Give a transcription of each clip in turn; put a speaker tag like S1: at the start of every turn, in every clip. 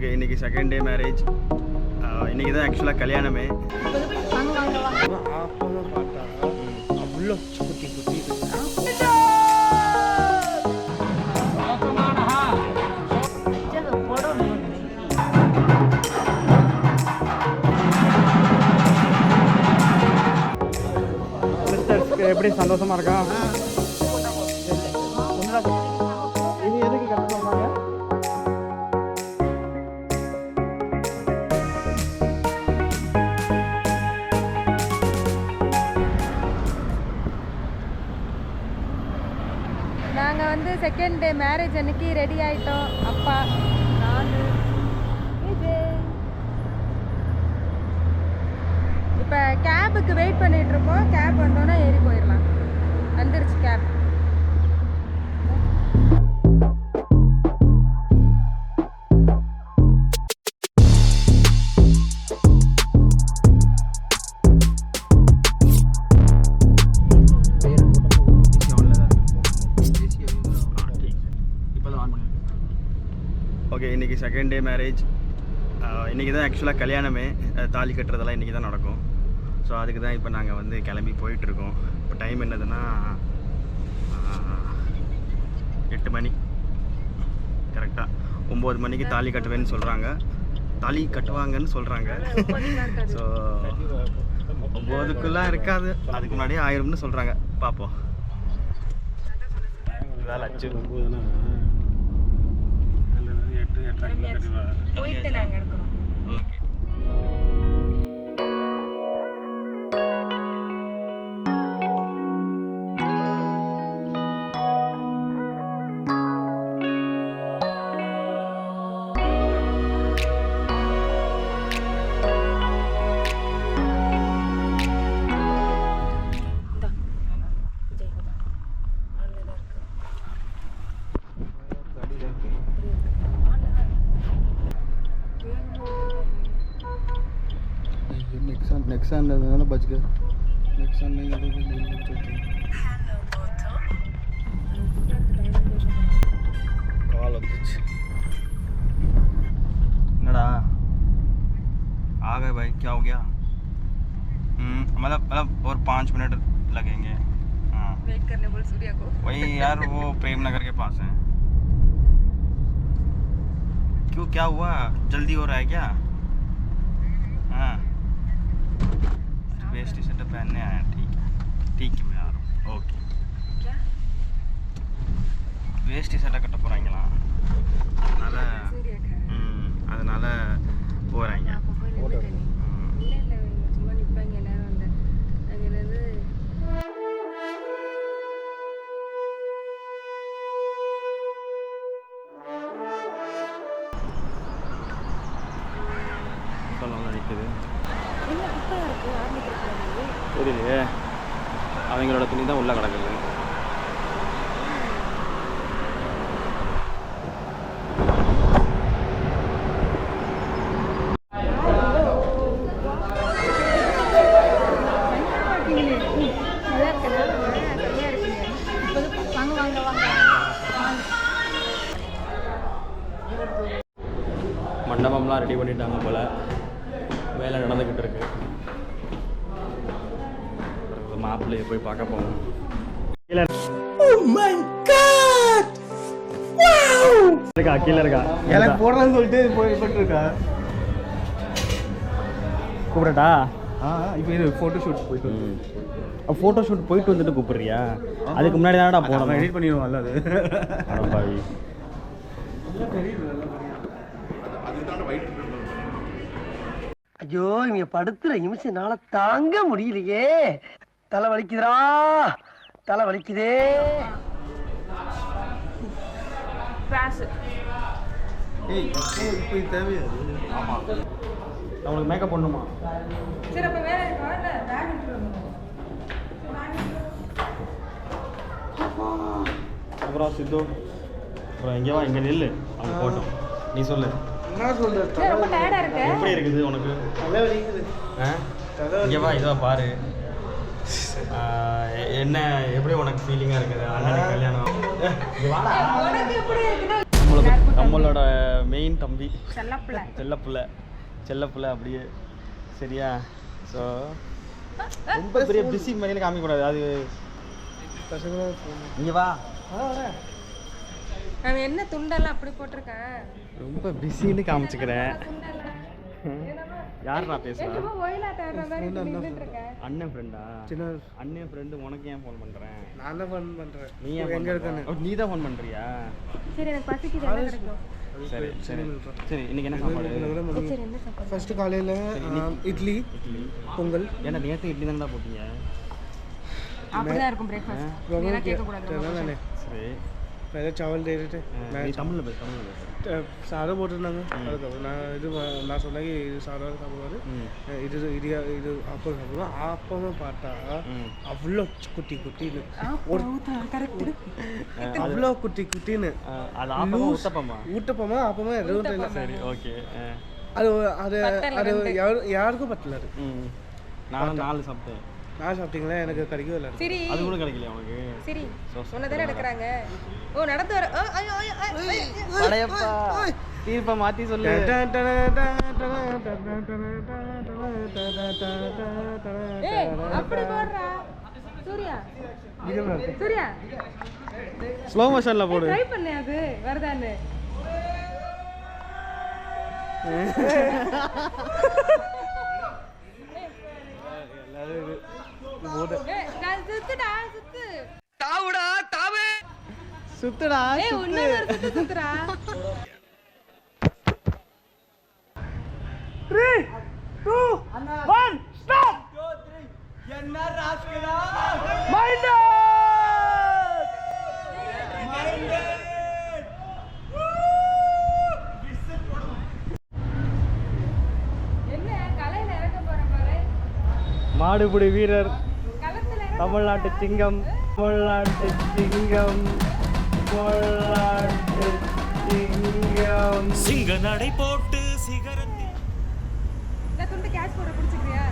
S1: Okay, இன்னைக்கு second day marriage. இன்னைக்கு தான் ஆக்சுவலாக கல்யாணமே.
S2: அவ்வளோ குட்டி குட்டி எப்படி சந்தோஷமா இருக்கா? இது எதுக்கு கட்ட சொல்றாங்க?
S3: நாங்கள் வந்து செகண்ட் டே மேரேஜ் அன்னைக்கு ரெடி ஆகிட்டோம். அப்பா, நான், விஜய். இப்போ கேபுக்கு வெயிட் பண்ணிட்டு இருக்கோம். கேப் வந்தோன்னே ஏறி போயிடலாம். வந்துருச்சு கேப்.
S1: ஓகே, இன்றைக்கி செகண்ட் டே மேரேஜ். இன்றைக்கி தான் ஆக்சுவலாக கல்யாணமே. தாலி கட்டுறதெல்லாம் இன்றைக்கி தான் நடக்கும். ஸோ அதுக்கு தான் இப்போ நாங்கள் வந்து கிளம்பி போயிட்டுருக்கோம். இப்போ டைம் என்னதுன்னா 8 மணி கரெக்டாக. 9 மணிக்கு தாலி கட்டுவேன்னு சொல்கிறாங்க. தாலி கட்டுவாங்கன்னு சொல்கிறாங்க. ஸோ 9க்குள்ளே இருக்காது, அதுக்கு முன்னாடியே ஆயிரும்னு சொல்கிறாங்க. பார்ப்போம். இதான் லட்சு.
S3: போயிட்டு நாங்கள் எடுக்கிறோம்.
S1: नेक्सान ना बच गए. नेक्सान नहीं कॉल नड़ा आ गए भाई. क्या हो गया? मतलब और 5 मिनट लगेंगे. हाँ,
S3: वेट करने बोल सूर्या को.
S1: वही यार, वो प्रेम नगर के पास है. क्यों, क्या हुआ? जल्दी हो रहा है क्या? हाँ, वेस्ट टी-शर्ट पहनने आया. ठीक है मैं आ रहा हूँ. ओके.
S3: क्या
S1: वेस्ट टी-शर्ट கட்ட போறாங்களா? அதனால போறாங்க.
S3: இல்லை சும்மா நிற்பாங்க எல்லாரும். வந்து அங்கிருந்து
S1: நிற்குது.
S3: இல்லை இப்போ இருக்கு ஆரம்பிக்கிறது.
S1: தெரியலையே, அவங்களோட துணி தான் உள்ளே கிடக்குது. மண்டபம்லாம் ரெடி பண்ணிட்டாங்க போல். வேலை நடந்துக்கிட்டு இருக்கு. மாப்பிள்ளையை போய் பார்க்க போவோம். இருக்கா கீழே இருக்கா? எனக்கு போடுறேன்னு சொல்லிட்டு போயிட்டு இருக்கா. கூப்பிடட்டா? இப்போ இது ஃபோட்டோ ஷூட் போயிட்டு ஃபோட்டோ ஷூட் போயிட்டு வந்துட்டு கூப்பிடுறியா? அதுக்கு முன்னாடி தானடா போனோம். எடிட் பண்ணிடுவோம். அல்ல அது பாவி.
S2: ஐயோ, இவங்க படுத்துற நிமிஷம்னால தாங்க முடியலையே. தலை வலிக்குதுடா, தலை வலிக்குதே.
S1: இப்போ தேவையா? ஆமாம், அவங்களுக்கு மேக்கப் பண்ணுமா?
S3: சரி, அப்போ வேலை இருக்கா? இல்லை பேக்
S1: அப்புறம் சித்து, அப்புறம் எங்கேவா இங்கே நில்லு. அவங்க போட்டோம். நீ சொல்லு.
S2: என்ன சொல்ற?
S3: ரொம்ப டயர்டாக இருக்கு.
S1: எப்படி இருக்குது உனக்கு?
S2: தலை வலிக்குது.
S1: இங்கேவா, இதுவா பாரு. என்ன எப்படி உனக்கு ஃபீலிங்காக இருக்குது? அண்ணனுக்கு கல்யாணம்.
S3: உனக்கு எப்படி இருக்குன்னா
S1: நம்ம நம்மளோட மெயின் தம்பி
S3: செல்லப்புள்ள
S1: செல்லப்புள்ள அப்படியே சரியா. ஸோ ரொம்ப பெரிய பிஸி மாதிரியே காமிக்கக்கூடாது. அது இங்கே வா.
S3: அவன் என்ன துண்டெல்லாம் அப்படி போட்டிருக்கான்.
S1: ரொம்ப பிஸின்னு காமிச்சுக்கிறேன். யார் நான் பேசுகிறேன்? அண்ணன் ஃப்ரெண்டா? அண்ணன் ஃப்ரெண்டு. உனக்கு ஏன் ஃபோன் பண்ணுறேன்?
S2: நான் தான் ஃபோன் பண்ணுறேன்.
S1: நீ ஏன் எங்கே இருக்க? நீ தான் ஃபோன் பண்ணுறியா?
S3: சரி எனக்கு பசிக்குது.
S1: சரி சரி சரி. இன்னைக்கு என்ன சாப்பாடு?
S2: ஃபர்ஸ்ட் காலையில் இட்லி பொங்கல்.
S1: ஏன்னா நேற்று இட்லி தானே போட்டீங்க?
S3: அப்படிதான் இருக்கும் பிரேக்ஃபாஸ்ட். கேட்கக்கூடாது.
S1: சரி.
S2: पहले चावल दे रहे थे.
S1: मैं தமிழ்ல பேச
S2: சாதம் போட்டுருந்தாங்க. அதுக்கப்புறம் நான் சொன்னேன் இது சாதம் சாப்பிடுவாரு, இது அப்பம் சாப்பிடுவோம். அப்பமும் பார்த்தா அவ்வளோ குட்டி குட்டின்னு அவ்வளோ குட்டி குட்டின்னு ஊட்டப்பமா அப்பமா எதுவும் தெரியல.
S1: சரி ஓகே.
S2: அது அது அது யாருக்கும் பத்தல.
S1: நான் 4 சாப்பிட்டேன்.
S2: நான் சாப்பிட்டீங்களா? எனக்கு கிடைக்கவே இல்லை.
S3: சரி
S1: அது கூட கிடைக்கல உனக்கு?
S3: சரி சொன்னதானே எடுக்கிறாங்க. ஓ நடந்து வர
S1: படையப்பா தீர்ப்பை மாற்றி சொல்லு.
S3: அப்படி போடுறா சூர்யா. சூர்யா
S1: ஸ்லோ மோஷன்ல போடு.
S3: ட்ரை பண்ணு அது வருதான்னு.
S1: சுத்துடா
S3: சுத்துடா.
S2: 3 2 1 ஸ்டாப்.
S1: என்ன ராஸ்கலா
S2: மைண்டட்
S3: என்ன கலையில இறங்க போற பாரு.
S1: மாடுபிடி வீரர்,
S3: களத்துல
S1: தமிழ்நாட்டு சிங்கம், தமிழ்நாட்டு சிங்கம், தமிழ்நாட்டு சிங்கம்.
S4: சிங்க நடை போட்டு சிகரத்தில்
S3: இந்த துண்டு கேட்ச் போட பிடிச்சிக்கிறியா?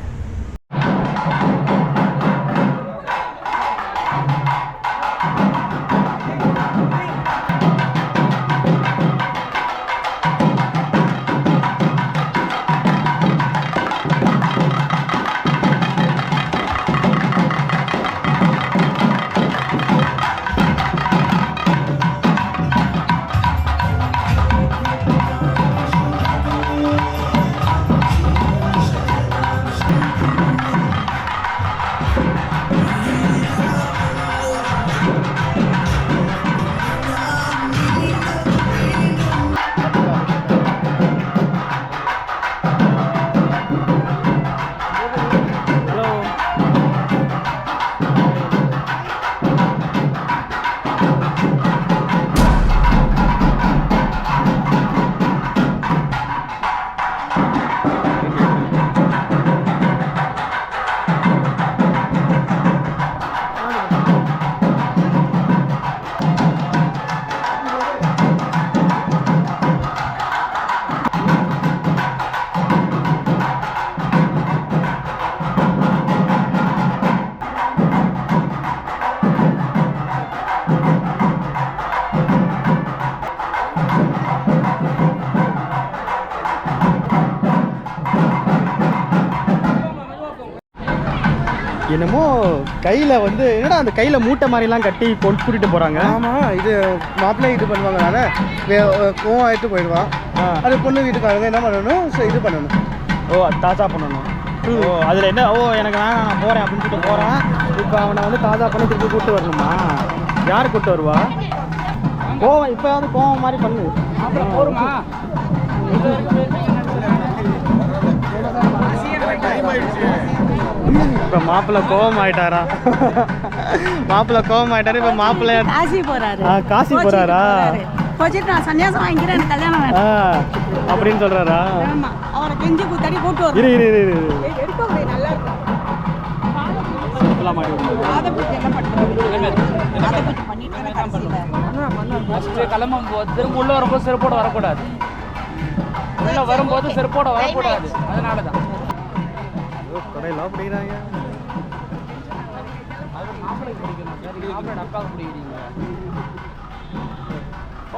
S1: என்னமோ கையில் வந்து என்னடா அந்த கையில் மூட்டை மாதிரிலாம் கட்டி கூட்டிகிட்டு போகிறாங்க.
S2: ஆமாம், இது மாப்பிள்ளை இது பண்ணுவாங்க. கோவம் ஆகிட்டு போயிடுவான். அது பொண்ணு வீட்டுக்காரங்க என்ன பண்ணணும், இது பண்ணணும்.
S1: ஓ தாஜா பண்ணணும். ஓ அதில் என்ன? ஓ எனக்கு வேணாம் நான் போகிறேன் அப்படின்னு சொல்லிட்டு போகிறேன். இப்போ அவனை வந்து தாஜா பண்ணி திருப்பி கூப்பிட்டு வரணுமா? யார் கூப்பிட்டு வருவா? கோவம் இப்போயாவது கோவம் மாதிரி பண்ணு. போருமா இப்போ மாப்பிள்ளை கோவம் ஆயிட்டாரா? மாப்பிள்ளை கோவம் ஆயிட்டாரு. இப்போ மாப்பிள்ளை
S5: காசி போறாரு.
S1: காசி போறாரா?
S5: கோச்சிட்டு நான் சன்னியாசம் வாங்கிக்கிறேன், எனக்கு கல்யாணம் வேணும்
S1: அப்படின்னு சொல்றாரா?
S5: ஆமா, அவரை கெஞ்சி கூத்தாடி கூட்டு வரும்.
S1: இரு
S5: எடுக்க முடியும், நல்லா இருக்கும்.
S1: சிம்பிளா மாட்டி விடுங்க.
S5: அதை பற்றி என்ன பண்ணுறது? அதை பற்றி பண்ணிட்டு கடைசியில்
S6: கிளம்பும் போது திரும்ப உள்ள வரும்போது செருப்போட வரக்கூடாது. உள்ள வரும்போது செருப்போட வரக்கூடாது. அதனால தான்
S1: கடையெல்லாம் பிடிக்கிறாங்க.
S6: மாப்பிள்ளை பிடிக்கணும் சார், மாப்பிள்ளை அக்காவுக்கு பிடிக்கிறீங்க.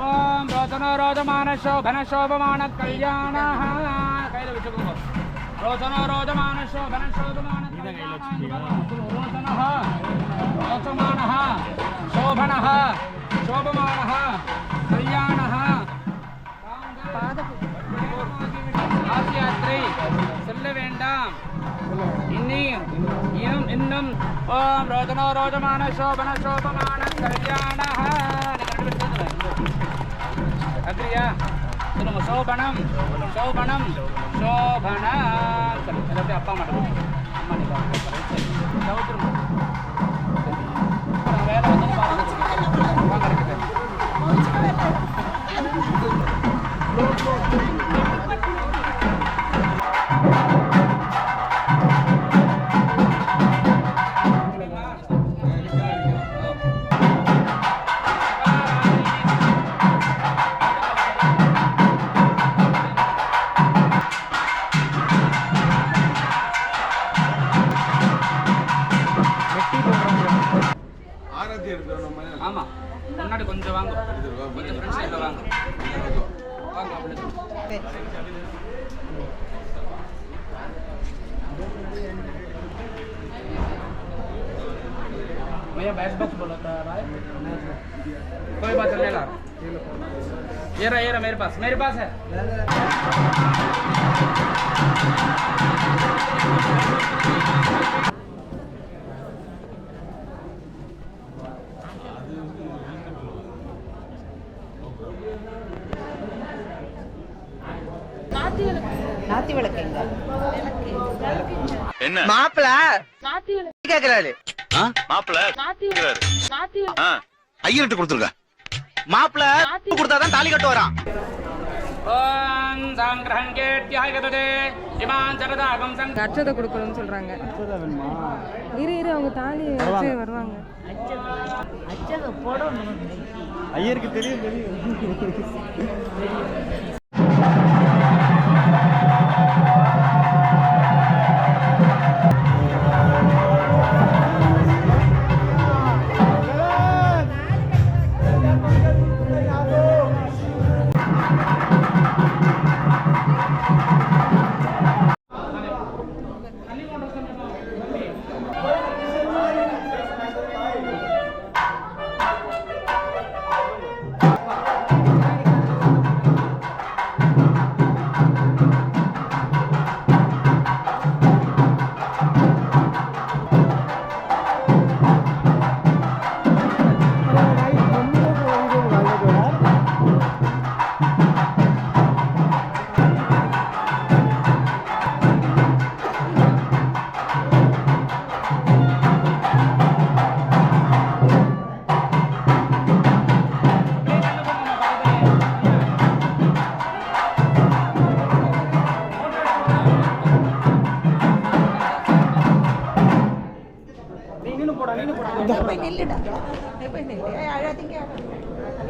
S6: ஓம் ரோதனோ ரோதமான சோபன சோபமான கல்யாணஹ கையில வச்சுக்கோங்க ரோதனோ ரோதமான சோபன சோபமான ரோதனஹ ரோதமானஹ சோபனஹ சோபமானஹ கல்யாணஹ ஆசியாத்ரி செல்ல வேண்டாம் இன்னும் ஓம் ரோதனோ ரோதமான சோபன சோபமான கல்யாணஹ அக்ரியா சொல்லுங்க சோபனம் சோபனம் சோபன எல்லாத்தையும் அப்பா மாட்டோம் அம்மா நீ சவுத்துருமா வேலை வந்து வாங்க இருக்குது ஆமா முன்னாடி கொஞ்சம் வாங்க கொஞ்சம் ஃப்ரெண்ட்ஸ் சைடில் வாங்க வாங்க அப்படி भैया बैच बॉक्स बोला था भाई कोई बात नहीं ला ये रहा मेरे पास है
S5: நாத்தி விளக்குங்க
S7: என்ன மாப்பிள கேக்குறாரு மாப்பிள ஐயர்கிட்ட கொடுத்துருக்க மாப்பிள கொடுத்தாதான் தாலி கட்டு வரான்
S3: அச்சதை கொடுக்கணும்னு சொல்றாங்க இரு அவங்க தாலி வச்சு வருவாங்க
S5: அச்சதை போடணும்
S1: ஐயருக்கு தெரியும்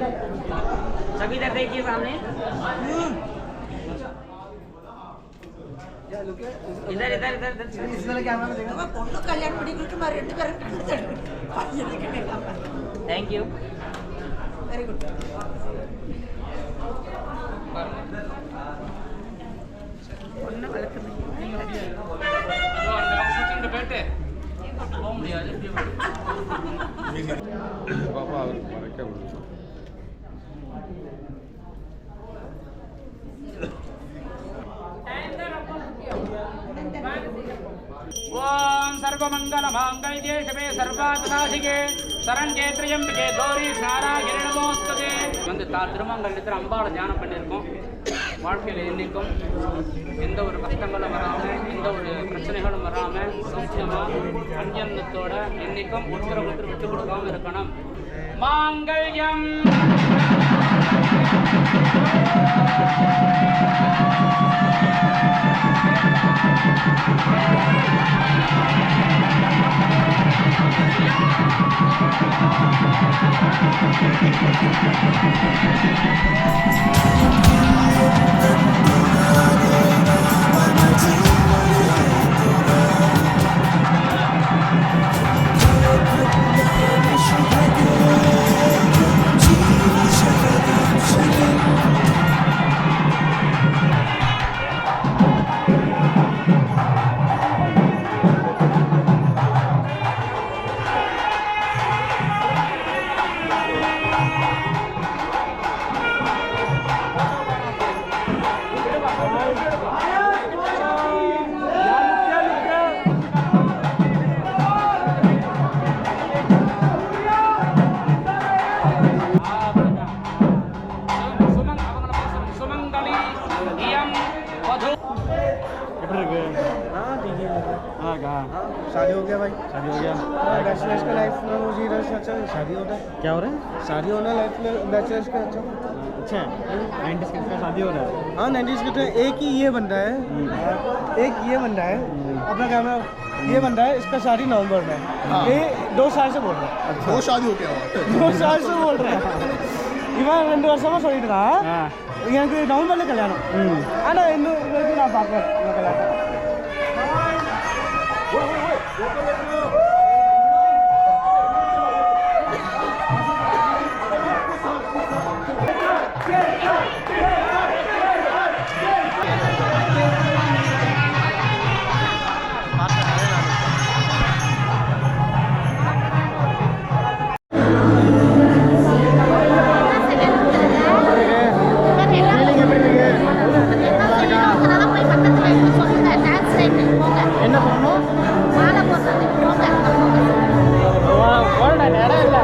S5: सभी इधर देखिए सामने इधर इधर इधर इधर कैमरा में देखो பொண்ணு கல்யாணம் பண்ணி கொடுத்து மாதிரி ரெண்டு பேரும் थैंक यू वेरी गुड பொண்ணு வளர்க்கணும்
S6: அந்த போயிட்டு போக முடியாது
S2: பாப்பா அவருக்கு மறைக்க முடியும்
S6: ஓம் சர்வமங்கல மாங்கல்யே சிவே சர்வார்த்தசாதிகே சரண்யே த்ரியம்பிகே கௌரி நாராயணி நமோஸ்துதே வந்து திருமங்கலத்தில் அம்பாவை தியானம் பண்ணியிருக்கோம். வாழ்க்கையில் என்றைக்கும் எந்த ஒரு கஷ்டங்களும் வராமல் எந்த ஒரு பிரச்சனைகளும் வராமல் சௌக்கியமாக அஞ்சன்னத்தோட என்றைக்கும் ஒருத்தர் விட்டு கொடுக்காமல் இருக்கணும். மாங்கல்யம்
S8: जीव शपथ
S1: எப்படி இருக்கு
S2: हाँ ठीक है
S1: நல்லா இருக்கா
S2: शादी हो गया भाई
S1: शादी हो गया
S2: बैचलर्स का लाइफ में मुझे इधर अच्छा शादी होता है
S1: क्या हो रहा है
S2: शादी होना लाइफ में बैचलर्स का अच्छा
S1: अच्छा है 90s किड्स का शादी हो रहा है
S2: हाँ 90s के तो एक ही ये बन रहा है एक ये बन रहा है अपना कैमरा ये बन रहा है इसका शादी नवंबर में है ये 2 साल से बोल रहा है
S8: वो शादी हो गया
S2: 2 साल से बोल रहा है இவன் 2 வருஷமா சொல்லிட்டு இருக்கான் எனக்கு நவம்பர்ல கல்யாணம் ஆனா இன்னும் வரைக்கும் நான் பார்க்கல இந்த கல்யாணம்
S1: என்ன பண்ணணும் ஓடா நேரம் இல்லை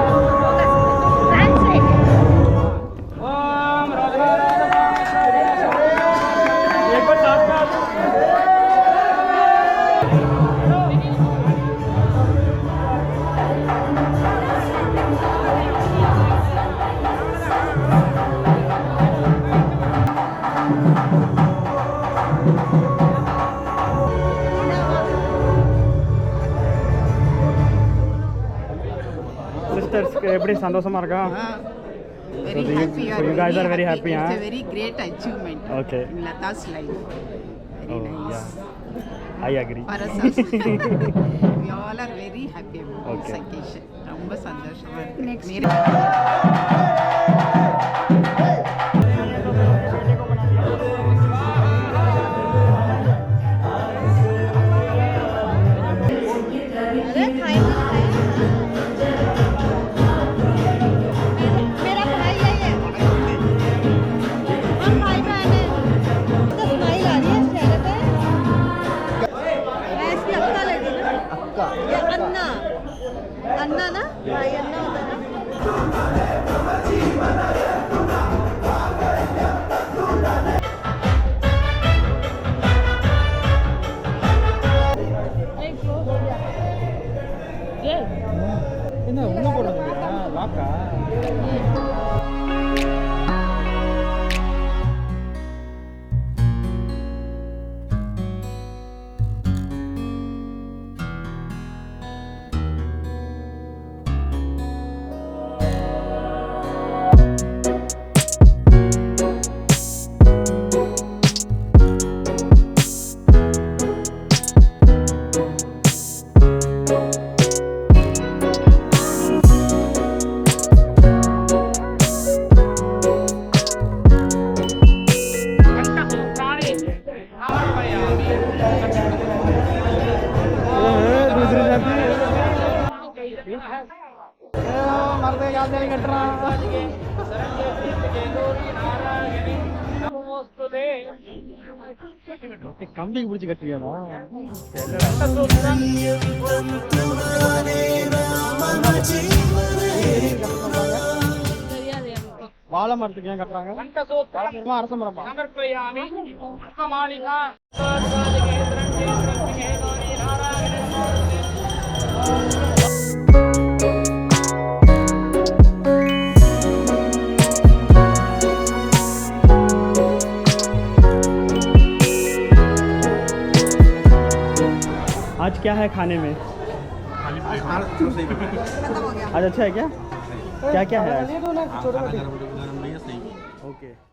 S1: சிஸ்டர்ஸ்க்கு எப்படி சந்தோஷமா இருக்கா
S5: Very
S1: So you-
S5: happy.
S1: so you guys are very happy,
S5: It's
S1: huh?
S5: a very great achievement
S1: Okay.
S5: in Lata's life. Very
S1: Oh,
S5: nice.
S1: yeah. I agree.
S5: For us also. We all are very happy about
S1: Okay.
S5: this occasion. ரொம்ப சந்தோஷமா இருக்கு.
S3: अरे final है मेरा भाई है ये हम भाई बहन हैं तो स्माइल आ रही है चेहरे पे मैं इसकी अक्का लगी ना अक्का ये अन्ना अन्ना ना भाई अन्ना होता है ना
S1: என்ன உள்ள போடுறதுங்க லாக்கா दूसरी जाती मरते गाल नहीं कट रहा கம்பிக்கு பிடிச்சி கட்டுறியாடா வாழை மரத்துக்கு ஏன் கட்டுறாங்க மரமா அரச மரமா आज क्या है खाने में आज अच्छा है क्या क्या क्या है आज ओके